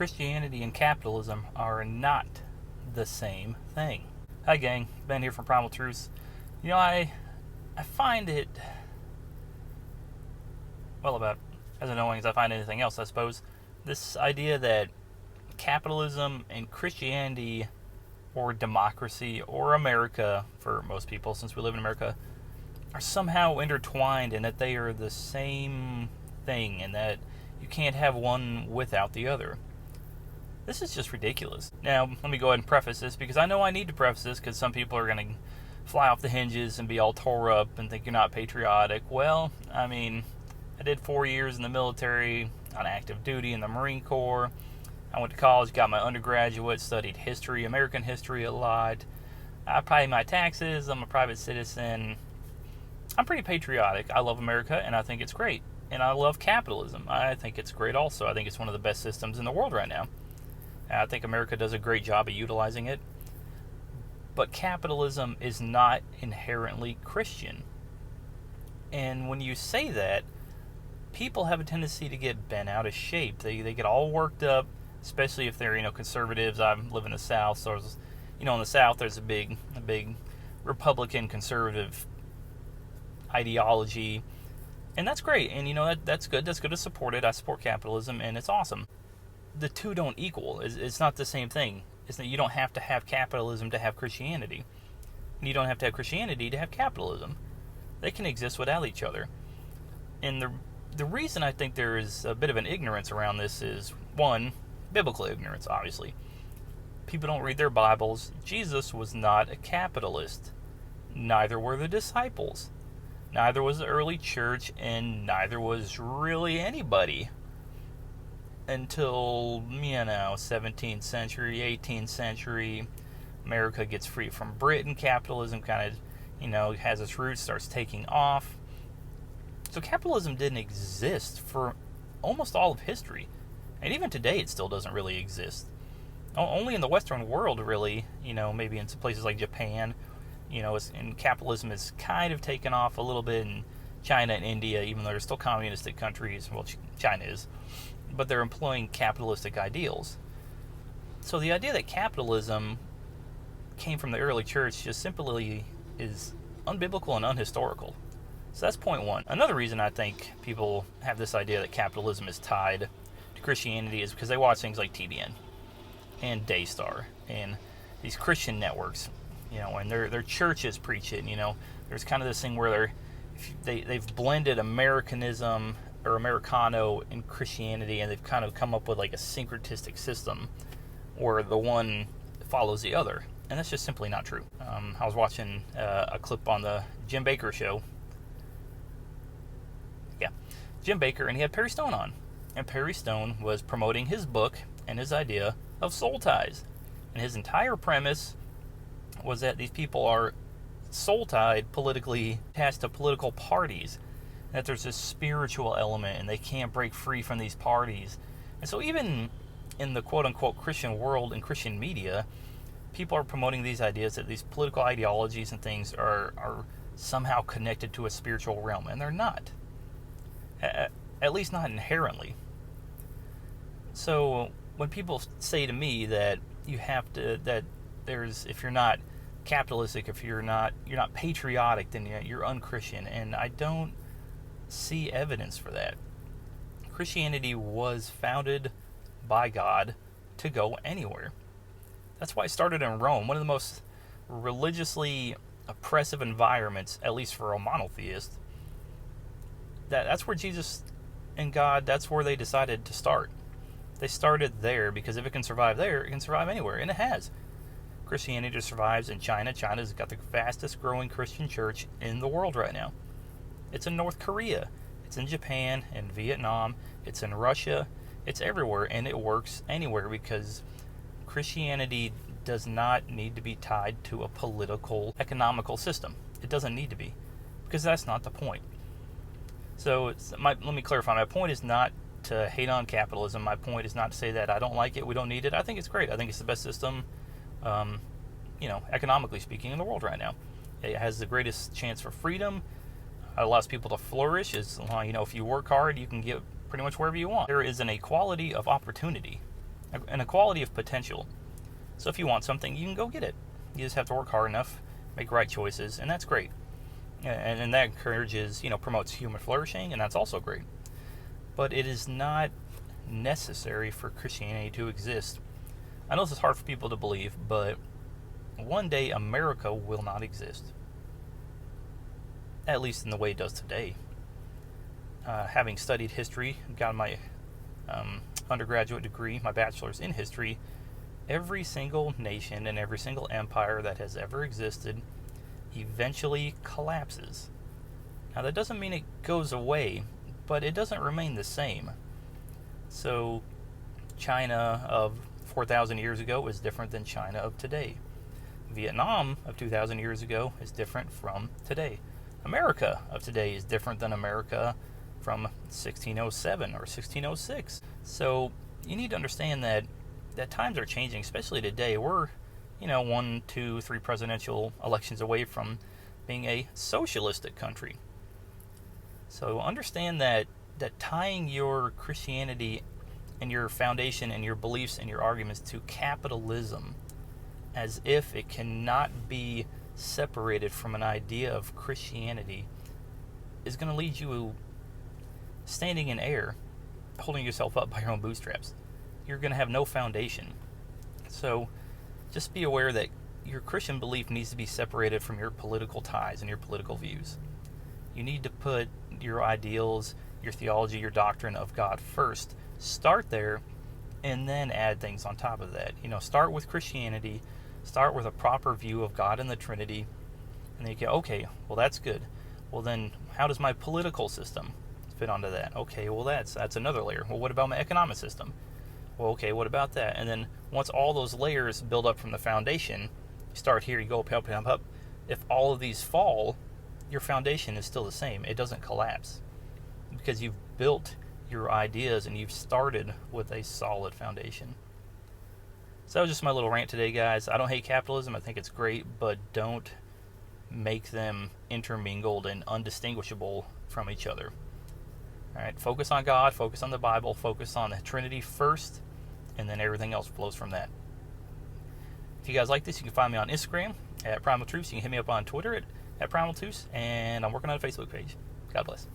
Christianity and capitalism are not the same thing. Hi gang, Ben here from Primal Truths. I find it, well, about as annoying as I find anything else, I suppose. This idea that capitalism and Christianity, or democracy, or America, for most people since we live in America, are somehow intertwined and that they are the same thing and that you can't have one without the other. This is just ridiculous. Now, let me go ahead and preface this, because I know I need to preface this, because some people are going to fly off the hinges and be all tore up and think you're not patriotic. Well, I mean, I did 4 years in the military on active duty in the Marine Corps. I went to college, got my undergraduate, studied history, American history a lot. I pay my taxes, I'm a private citizen. I'm pretty patriotic. I love America, and I think it's great. And I love capitalism. I think it's great also. I think it's one of the best systems in the world right now. I think America does a great job of utilizing it. But capitalism is not inherently Christian. And when you say that, people have a tendency to get bent out of shape. They get all worked up, especially if they're, conservatives. I live in the South, so in the South there's a big Republican conservative ideology, and that's great. And that's good. That's good to support it. I support capitalism, and it's awesome. The two don't equal. It's not the same thing. It's that you don't have to have capitalism to have Christianity, and you don't have to have Christianity to have capitalism. They can exist without each other. And the reason I think there is a bit of an ignorance around this is, one, biblical ignorance, obviously. People don't read their Bibles. Jesus was not a capitalist. Neither were the disciples. Neither was the early church, and neither was really anybody until, 17th century, 18th century. America gets free from Britain. Capitalism kind of, has its roots, starts taking off. So capitalism didn't exist for almost all of history. And even today, it still doesn't really exist. Only in the Western world, really, maybe in some places like Japan, and capitalism has kind of taken off a little bit in China and India, even though they're still communistic countries. Well, China is. But they're employing capitalistic ideals. So the idea that capitalism came from the early church just simply is unbiblical and unhistorical. So that's point one. Another reason I think people have this idea that capitalism is tied to Christianity is because they watch things like TBN and Daystar and these Christian networks, and their churches preach it. There's kind of this thing where they've blended Americanism or Americano in Christianity, and they've kind of come up with like a syncretistic system where the one follows the other, and that's just simply not true. I was watching a clip on the Jim Bakker show. Yeah, Jim Bakker, and he had Perry Stone on, and Perry Stone was promoting his book and his idea of soul ties, and his entire premise was that these people are soul tied, politically attached to political parties, that there's this spiritual element and they can't break free from these parties. And so even in the quote-unquote Christian world and Christian media, people are promoting these ideas that these political ideologies and things are somehow connected to a spiritual realm, and they're not. At least not inherently. So when people say to me that if you're not capitalistic, if you're not patriotic, then you're unchristian, and I don't see evidence for that. Christianity was founded by God to go anywhere. That's why it started in Rome, one of the most religiously oppressive environments, at least for a monotheist. That's where Jesus and God, that's where they decided to start. They started there because if it can survive there, it can survive anywhere, and it has. Christianity survives in China. China's got the fastest growing Christian church in the world right now. It's in North Korea. It's in Japan and Vietnam. It's in Russia. It's everywhere, and it works anywhere because Christianity does not need to be tied to a political, economical system. It doesn't need to be, because that's not the point. So let me clarify. My point is not to hate on capitalism. My point is not to say that I don't like it, we don't need it. I think it's great. I think it's the best system, economically speaking, in the world right now. It has the greatest chance for freedom. It allows people to flourish. If you work hard, you can get pretty much wherever you want. There is an equality of opportunity. an equality of potential. So if you want something, you can go get it. You just have to work hard enough, make right choices, and that's great. And that encourages, promotes human flourishing, and that's also great. But it is not necessary for Christianity to exist. I know this is hard for people to believe, but one day America will not exist. At least in the way it does today. Having studied history, got my undergraduate degree, my bachelor's in history, every single nation and every single empire that has ever existed eventually collapses. Now, that doesn't mean it goes away, but it doesn't remain the same. So, China of 4,000 years ago is different than China of today. Vietnam of 2,000 years ago is different from today. America of today is different than America from 1607 or 1606. So, you need to understand that times are changing, especially today. We're 1, 2, 3 presidential elections away from being a socialistic country. So understand that tying your Christianity and your foundation and your beliefs and your arguments to capitalism as if it cannot be separated from an idea of Christianity is going to lead you standing in air, holding yourself up by your own bootstraps. You're going to have no foundation. So just be aware that your Christian belief needs to be separated from your political ties and your political views. You need to put your ideals, your theology, your doctrine of God first. Start there, and then add things on top of that. Start with Christianity, start with a proper view of God and the Trinity, and then you go, okay, well, that's good. Well, then how does my political system fit onto that? Okay, well, that's another layer. Well, what about my economic system? Well, okay, what about that? And then once all those layers build up from the foundation, you start here, you go up, up, up, up. If all of these fall, your foundation is still the same. It doesn't collapse because you've built your ideas and you've started with a solid foundation. So that was just my little rant today, guys. I don't hate capitalism. I think it's great, but don't make them intermingled and undistinguishable from each other. All right, focus on God, focus on the Bible, focus on the Trinity first, and then everything else flows from that. If you guys like this, you can find me on Instagram at Primal Truths. You can hit me up on Twitter at Primal Truths, and I'm working on a Facebook page. God bless.